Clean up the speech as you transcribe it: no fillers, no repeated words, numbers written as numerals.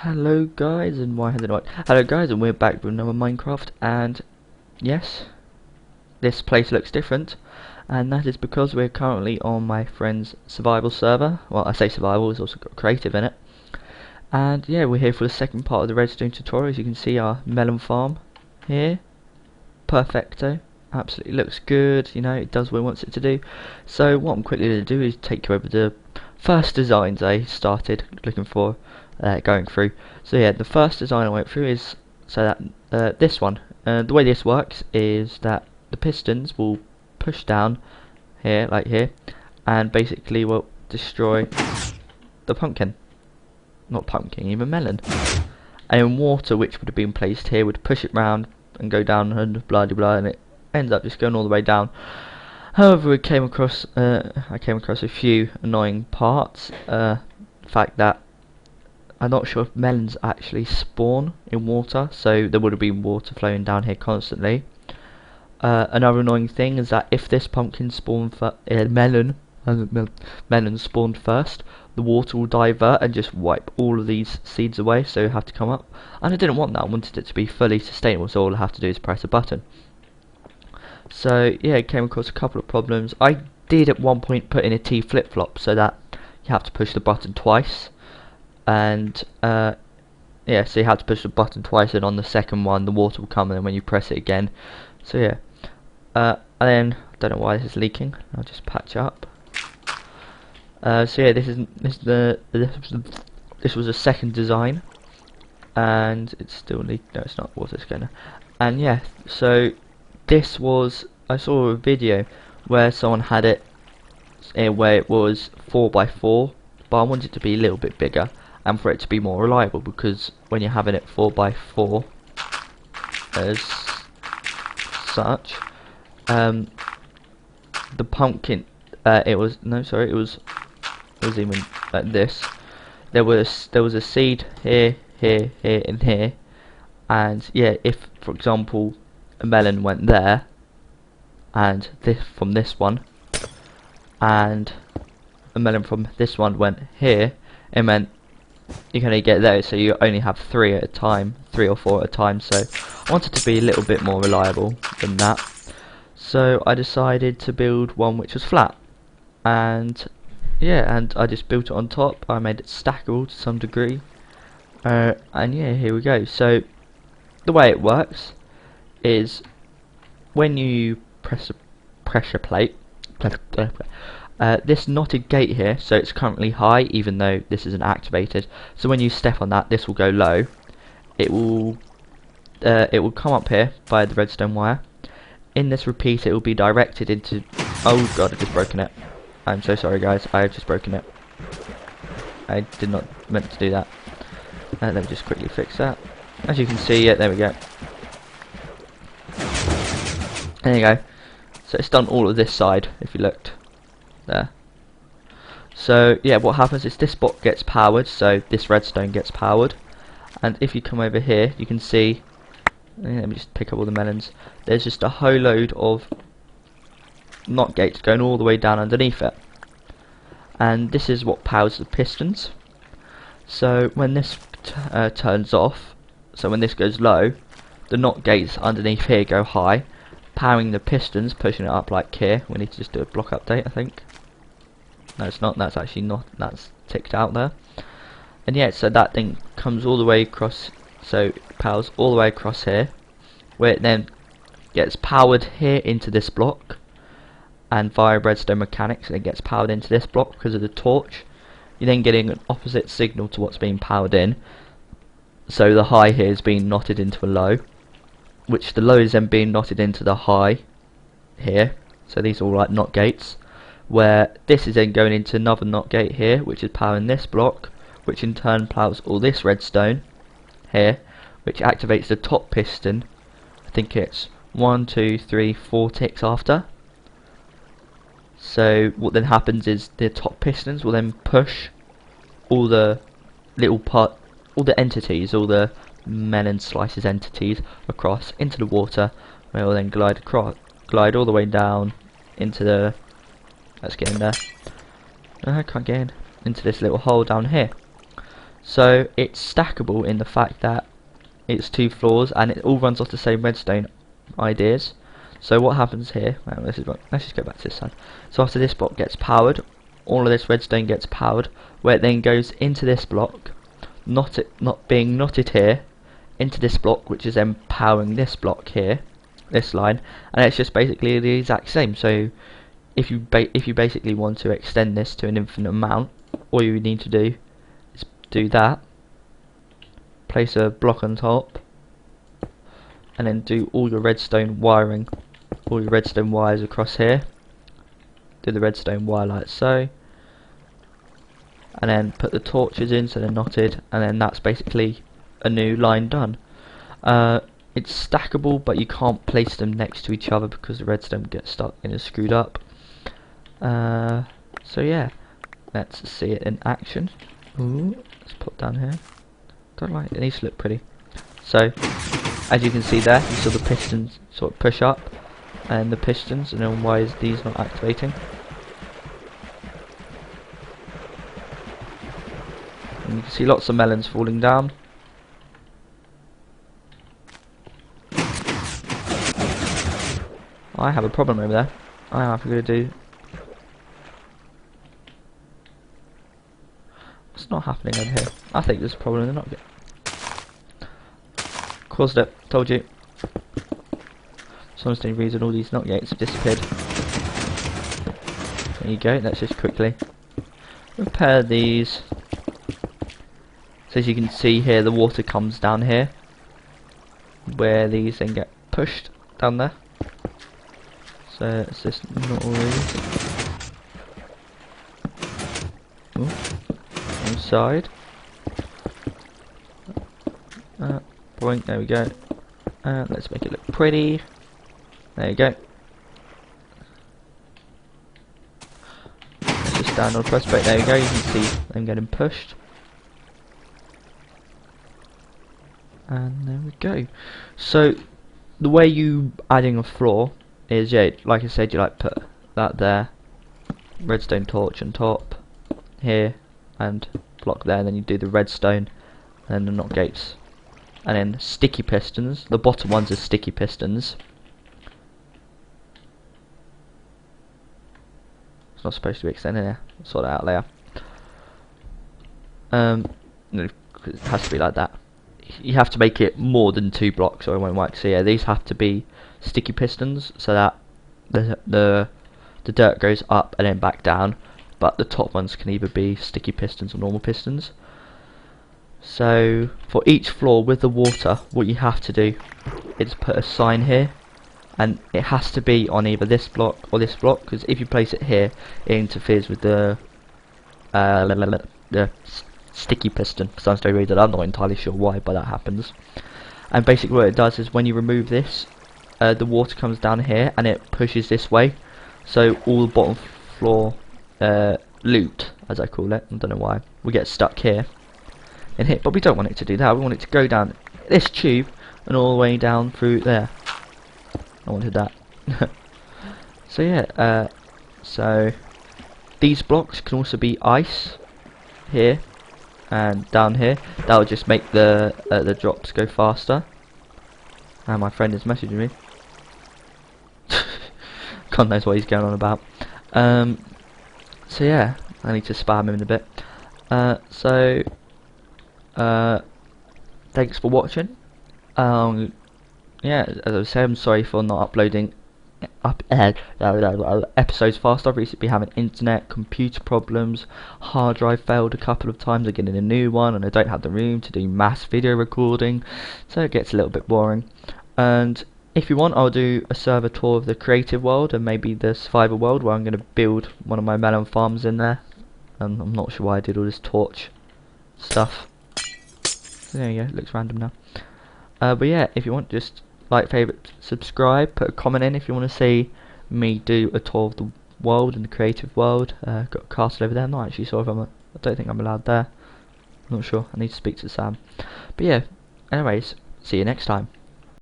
Hello guys, and why has it not? Hello guys, and we're back with another Minecraft, and yes, this place looks different, and that is because we're currently on my friend's survival server. Well, I say survival, it's also got creative in it. And yeah, we're here for the second part of the Redstone tutorial. As you can see, our melon farm here, perfecto. Absolutely looks good, you know, it does what it wants it to do. So what I'm quickly going to do is take you over the first designs I started looking for, going through. So yeah, the first design I went through is so that this one. The way this works is that the pistons will push down here, like here, and basically will destroy the pumpkin. Not pumpkin, even melon. And then water, which would have been placed here, would push it round and go down and blah blah blah, and it ends up just going all the way down. However, I came across a few annoying parts. The fact that I'm not sure if melons actually spawn in water, so there would have been water flowing down here constantly. Another annoying thing is that if this pumpkin spawned melon spawned first, the water will divert and just wipe all of these seeds away, so you have to come up. And I didn't want that, I wanted it to be fully sustainable, so all I have to do is press a button. So yeah, I came across a couple of problems. I did at one point put in a T flip-flop so that you have to push the button twice, and yeah, so you have to push the button twice, and on the second one the water will come, and then when you press it again. So yeah, and then I don't know why this is leaking. I'll just patch it up. So yeah, this was a second design, and it's still leaking. No, it's not. Water's gonna. And yeah, so this was, I saw a video where someone had it where it was 4x4, but I wanted it to be a little bit bigger and for it to be more reliable, because when you're having it 4x4 as such, the pumpkin, it was even like this. There was a seed here, here, here, and here, and yeah, if for example a melon went there, and this from this one, and a melon from this one went here, it meant you can only get those, so you only have 3 at a time, 3 or 4 at a time. So I wanted to be a little bit more reliable than that, so I decided to build one which was flat, and yeah, and I just built it on top. I made it stackable to some degree, and yeah, here we go. So the way it works is when you press a pressure plate, this knotted gate here, so it's currently high even though this isn't activated, so when you step on that, this will go low. It will come up here via the redstone wire. In this repeater, it will be directed into, oh god, I've just broken it. I'm so sorry guys, I have just broken it. I did not meant to do that. Let me just quickly fix that. As you can see, yeah, there we go. There you go. So it's done all of this side, if you looked there. So yeah, what happens is this block gets powered, so this redstone gets powered, and if you come over here, you can see, let me just pick up all the melons, there's just a whole load of NOT gates going all the way down underneath it, and this is what powers the pistons. So when this turns off, so when this goes low, the NOT gates underneath here go high, powering the pistons, pushing it up like here. We need to just do a block update, I think. No, it's not. That's actually not. That's ticked out there. And yeah, so that thing comes all the way across. So it powers all the way across here, where it then gets powered here into this block, and via redstone mechanics, it gets powered into this block because of the torch. You're then getting an opposite signal to what's being powered in. So the high here is being knotted into a low, which the low is then being knotted into the high here. So these are all like NOT gates, where this is then going into another NOT gate here, which is powering this block, which in turn powers all this redstone here, which activates the top piston. I think it's 1, 2, 3, 4 ticks after. So what then happens is the top pistons will then push all the all the entities, all the melon slices entities across into the water, where it will then glide all the way down into the, let's get in there. I can't get in, into this little hole down here. So it's stackable in the fact that it's 2 floors and it all runs off the same redstone ideas. So what happens here, well, let's just go back to this side. So after this block gets powered, all of this redstone gets powered, where it then goes into this block, not being knotted here, into this block, which is then powering this block here, this line, and it's just basically the exact same. So if you basically want to extend this to an infinite amount, all you need to do is do that, place a block on top, and then do all your redstone wiring, all your redstone wires across here, do the redstone wire like so, and then put the torches in so they're knotted, and then that's basically a new line done. It's stackable, but you can't place them next to each other because the redstone gets stuck and is screwed up. So yeah, let's see it in action. Ooh, let's put down here. Don't like it, it needs to look pretty. So as you can see there, you saw the pistons sort of push up, and the pistons, and then why is these not activating? And you can see lots of melons falling down. I have a problem over there. I have to go do. What's not happening over here? I think there's a problem in the not yet. Caused it. Told you. For some reason, all these knock gates have disappeared. There you go. Let's just quickly repair these. So as you can see here, the water comes down here, where these then get pushed down there. So it's just not all these. One side. Point. There we go. Let's make it look pretty. There you go. Let's just stand on the prospect. There you go. You can see them getting pushed. And there we go. So the way you adding a floor is, yeah, like I said, you like put that there, redstone torch on top here, and block there, and then you do the redstone, and then the knot gates, and then sticky pistons. The bottom ones are sticky pistons. It's not supposed to be extended there. I'll sort that out later. No, it has to be like that. You have to make it more than 2 blocks or it won't work. So yeah, these have to be sticky pistons so that the dirt goes up and then back down, but the top ones can either be sticky pistons or normal pistons. So for each floor with the water, what you have to do is put a sign here, and it has to be on either this block or this block, because if you place it here, it interferes with the sticky piston. For some strange reason, I'm not entirely sure why, but that happens. And basically what it does is when you remove this, the water comes down here and it pushes this way, so all the bottom floor loot, as I call it, I don't know why, we get stuck here in here, but we don't want it to do that. We want it to go down this tube and all the way down through there. I wanted that. So yeah, so these blocks can also be ice here and down here. That'll just make the drops go faster. And my friend is messaging me. God knows what he's going on about. So yeah, I need to spam him in a bit. Thanks for watching. Yeah, as I say, I'm sorry for not uploading episodes fast. I've recently been having internet, computer problems, hard drive failed a couple of times. I'm getting a new one and I don't have the room to do mass video recording, so it gets a little bit boring. And if you want, I'll do a server tour of the creative world and maybe the survivor world, where I'm going to build one of my melon farms in there. I'm not sure why I did all this torch stuff. So there you go, it looks random now. But yeah, if you want, just like, favourite, subscribe, put a comment in if you want to see me do a tour of the world and the creative world. Got a castle over there. I'm not actually sure if I don't think I'm allowed there. I'm not sure. I need to speak to Sam. But yeah, anyways, see you next time.